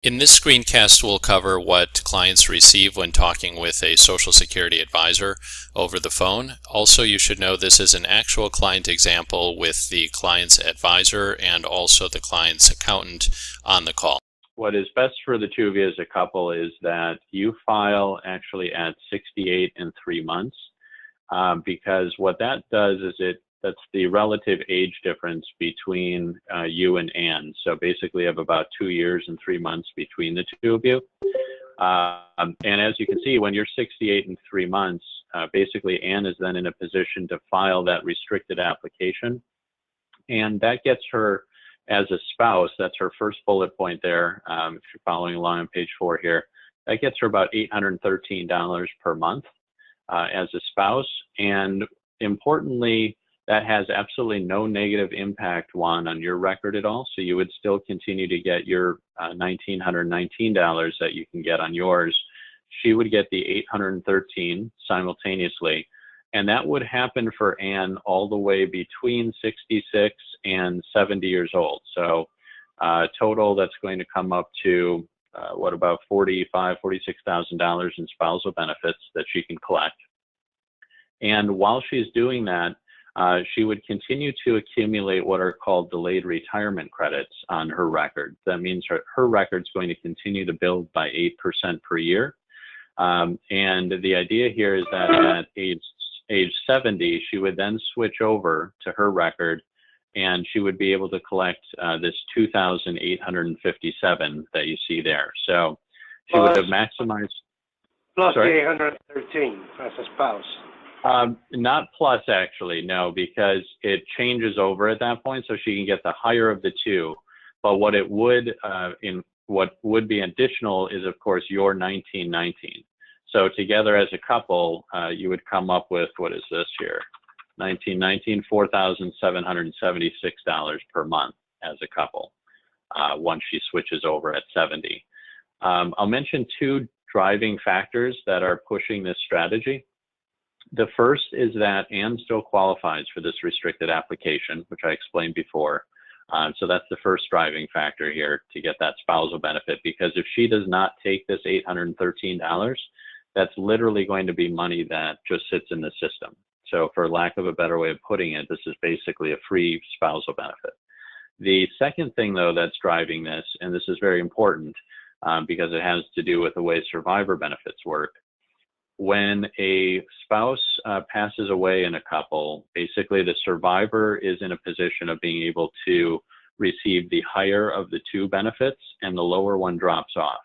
In this screencast, we'll cover what clients receive when talking with a Social Security advisor over the phone. Also, you should know this is an actual client example with the client's advisor and also the client's accountant on the call. What is best for the two of you as a couple is that you file actually at 68 and 3 months, because what that does is that's the relative age difference between you and Ann. So basically you have about 2 years and 3 months between the two of you. And as you can see, when you're 68 and 3 months, basically Ann is then in a position to file that restricted application. And that gets her as a spouse, that's her first bullet point there. If you're following along on page 4 here, that gets her about $813 per month as a spouse. And importantly, that has absolutely no negative impact, Juan, on your record at all. So you would still continue to get your $1,919 that you can get on yours. She would get the $813 simultaneously. And that would happen for Ann all the way between 66 and 70 years old. So total, that's going to come up to what, about $46,000 in spousal benefits that she can collect. And while she's doing that, she would continue to accumulate what are called delayed retirement credits on her record. That means her record's going to continue to build by 8% per year. And the idea here is that at age 70, she would then switch over to her record, and she would be able to collect this $2,857 that you see there. So she would have maximized. Plus the 813 as a spouse. Not plus, actually, no, because it changes over at that point, so she can get the higher of the two. But what it would, what would be additional is, of course, your 1919. So together as a couple, you would come up with, what is this here? 1919, $4,776 per month as a couple once she switches over at 70. I'll mention two driving factors that are pushing this strategy. The first is that Ann still qualifies for this restricted application, which I explained before. So that's the first driving factor here to get that spousal benefit, because if she does not take this $813, that's literally going to be money that just sits in the system. So for lack of a better way of putting it, this is basically a free spousal benefit. The second thing, though, that's driving this, and this is very important because it has to do with the way survivor benefits work. When a spouse passes away in a couple, basically the survivor is in a position of being able to receive the higher of the two benefits, and the lower one drops off.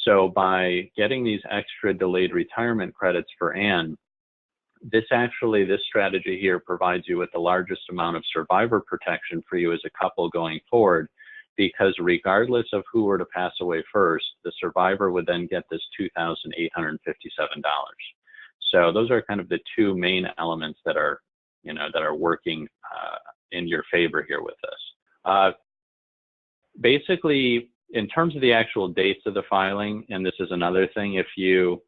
So by getting these extra delayed retirement credits for Ann, this strategy here provides you with the largest amount of survivor protection for you as a couple going forward, because regardless of who were to pass away first, the survivor would then get this $2,857. So those are kind of the two main elements that are, that are working in your favor here with this. Basically, in terms of the actual dates of the filing, and this is another thing, if you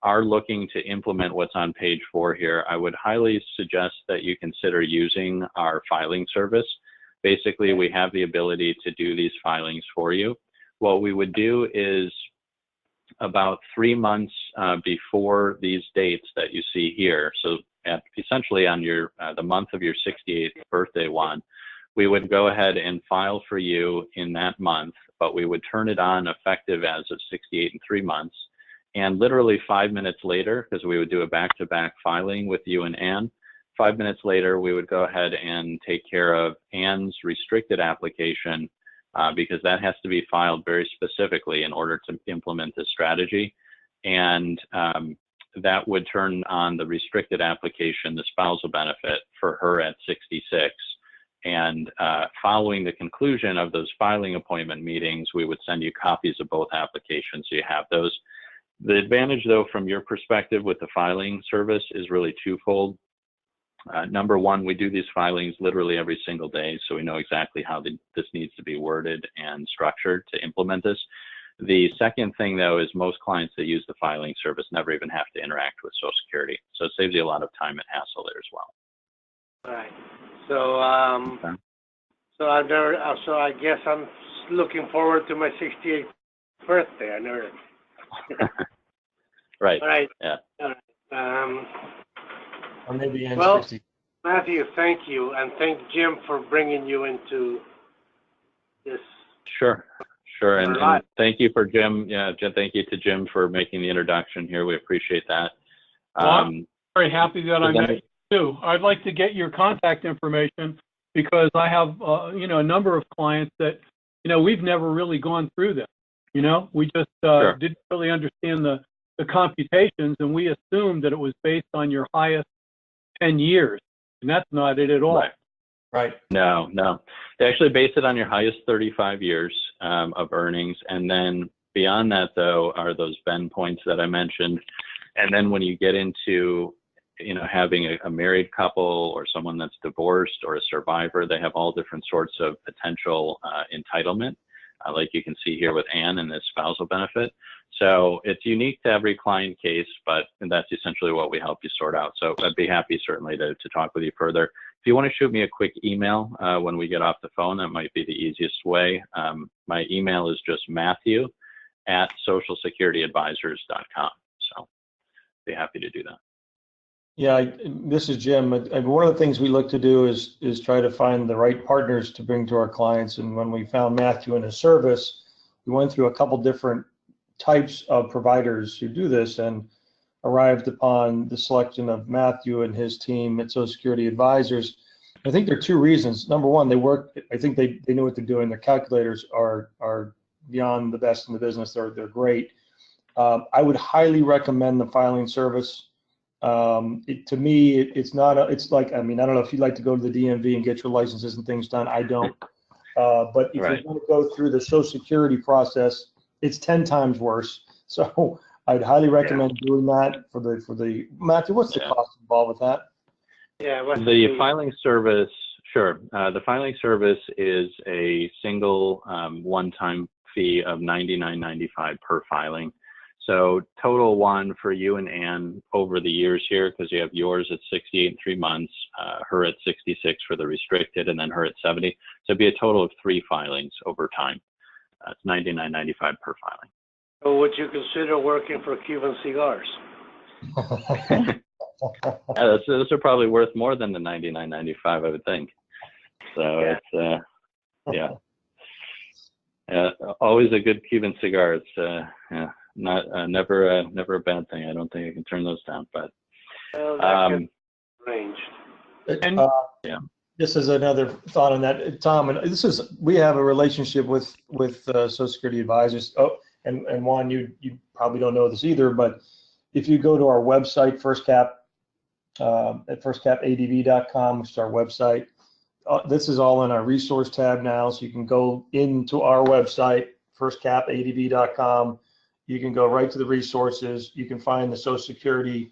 are looking to implement what's on page 4 here, I would highly suggest that you consider using our filing service. Basically, we have the ability to do these filings for you. What we would do is about 3 months before these dates that you see here, so essentially on your the month of your 68th birthday, Juan, we would go ahead and file for you in that month, but we would turn it on effective as of 68 and 3 months. And literally 5 minutes later, because we would do a back-to-back filing with you and Ann, 5 minutes later, we would go ahead and take care of Ann's restricted application because that has to be filed very specifically in order to implement this strategy. And that would turn on the restricted application, the spousal benefit for her at 66. And following the conclusion of those filing appointment meetings, we would send you copies of both applications so you have those. The advantage, though, from your perspective with the filing service is really twofold. Number one, we do these filings literally every single day, so we know exactly how this needs to be worded and structured to implement this. The second thing, though, is most clients that use the filing service never even have to interact with Social Security, so it saves you a lot of time and hassle there as well. All right. So, so I guess I'm looking forward to my 68th birthday. I never. Right. All right. Yeah. All right. Or maybe Well, N60. Matthew, thank you, and thank Jim for bringing you into this. Sure. And thank you for Jim. Yeah, Jim, thank you to Jim for making the introduction here. We appreciate that. Well, I'm very happy that I met you too. I'd like to get your contact information because I have, a number of clients that, we've never really gone through this. We just didn't really understand the computations, and we assumed that it was based on your highest 10 years, and that's not it at all. Right. No. They actually base it on your highest 35 years of earnings. And then beyond that, though, are those bend points that I mentioned. And then when you get into, having a married couple or someone that's divorced or a survivor, they have all different sorts of potential entitlement, like you can see here with Anne and the spousal benefit. So it's unique to every client case, but that's essentially what we help you sort out. So I'd be happy certainly to talk with you further. If you want to shoot me a quick email when we get off the phone, that might be the easiest way. My email is just matthew@socialsecurityadvisors.com. So be happy to do that. Yeah, this is Jim. One of the things we look to do is try to find the right partners to bring to our clients. And when we found Matthew and his service, we went through a couple different types of providers who do this and arrived upon the selection of Matthew and his team at Social Security Advisors. I think there are two reasons. Number one, I think they know what they're doing. Their calculators are beyond the best in the business. They're great. I would highly recommend the filing service. To me, it's not. It's like, I don't know if you'd like to go to the DMV and get your licenses and things done. I don't. But if you want to go through the Social Security process, it's 10 times worse. So I'd highly recommend doing that for the Matthew. What's the cost involved with that? Yeah. The filing service, sure. The filing service is a single one-time fee of $99.95 per filing. So total one for you and Anne over the years here, because you have yours at 68 and 3 months, her at 66 for the restricted, and then her at 70. So it'd be a total of 3 filings over time. It's $99.95 per filing. So would you consider working for Cuban Cigars? Those are probably worth more than the $99.95, I would think. So it's always a good Cuban cigar. It's never a bad thing. I don't think I can turn those down. But range. And this is another thought on that, Tom. And we have a relationship with Social Security Advisors. Oh, and Juan, you probably don't know this either, but if you go to our website, FirstCap, at firstcapadv.com, which is our website, this is all in our resource tab now, so you can go into our website, firstcapadv.com. You can go right to the resources. You can find the Social Security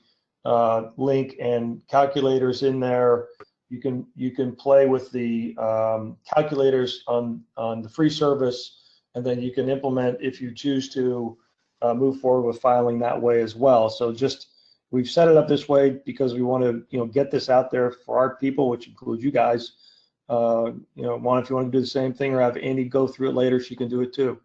link and calculators in there. You can play with the calculators on the free service, and then you can implement, if you choose to, move forward with filing that way as well. So we've set it up this way because we want to get this out there for our people, which includes you guys. Juan, if you want to do the same thing or have Andy go through it later, she can do it too.